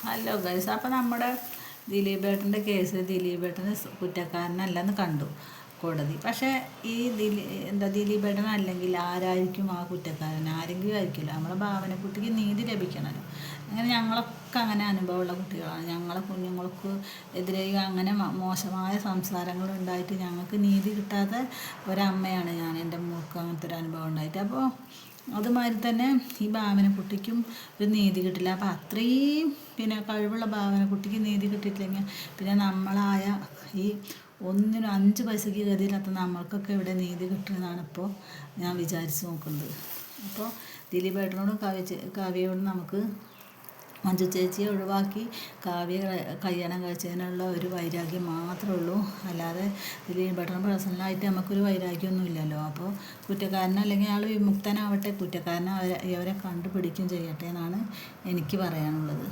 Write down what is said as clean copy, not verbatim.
Hello guys, അപ്പോൾ നമ്മുടെ ദിലീപേട്ടൻ്റെ case ദിലീപേട്ടന് കുറ്റക്കാരനല്ലെന്ന് കണ്ടു കോടതി. പക്ഷേ ഈ ദിലീപേട്ടൻ അല്ലെങ്കിൽ ആരായിരിക്കും ആ കുറ്റക്കാരൻ? ആരെങ്കിലും ആയിരിക്കില്ല. നമ്മളെ ഭാവനക്കുട്ടിക്ക് നീതി ലഭിക്കണമല്ലോ. അങ്ങനെ ഞങ്ങളൊക്കെ അങ്ങനെ അനുഭവമുള്ള കുട്ടികളാണ്. ഞങ്ങളെ കുഞ്ഞുങ്ങൾക്ക് എതിരെ അങ്ങനെ മോശമായ സംസാരങ്ങൾ ഉണ്ടായിട്ട് ഞങ്ങൾക്ക് നീതി കിട്ടാത്ത ഒരമ്മയാണ് ഞാൻ. എൻ്റെ മോൾക്ക് അങ്ങനത്തെ ഒരു അനുഭവം ഉണ്ടായിട്ട്. അപ്പോൾ അതുമാതിരി തന്നെ ഈ ഭാവനക്കുട്ടിക്കും ഒരു നീതി കിട്ടില്ല. അപ്പോൾ അത്രയും കഴിവുള്ള ഭാവനക്കുട്ടിക്ക് നീതി കിട്ടിയിട്ടില്ലെങ്കിൽ പിന്നെ നമ്മളായ ഈ ഒന്നിനും 5 പൈസയ്ക്ക് ഗതിയില്ലാത്ത നമ്മൾക്കൊക്കെ ഇവിടെ നീതി കിട്ടുമെന്നാണ് ഇപ്പോൾ ഞാൻ വിചാരിച്ച് നോക്കുന്നത്. അപ്പോൾ ദിലീപേട്ടനോടും കാവ്യയോടും നമുക്ക് മഞ്ജു ചേച്ചിയെ ഒഴിവാക്കി കാവ്യ കല്യാണം കഴിച്ചതിനുള്ള ഒരു വൈരാഗ്യം മാത്രമേ ഉള്ളൂ. അല്ലാതെ ദിലീപേട്ടൻ പേഴ്സണലായിട്ട് നമുക്കൊരു വൈരാഗ്യമൊന്നും ഇല്ലല്ലോ. അപ്പോൾ കുറ്റക്കാരനല്ലെങ്കിൽ ആൾ വിമുക്തനാവട്ടെ, കുറ്റക്കാരനെ അവരെ കണ്ടുപിടിക്കും ചെയ്യട്ടെ എന്നാണ് എനിക്ക് പറയാനുള്ളത്.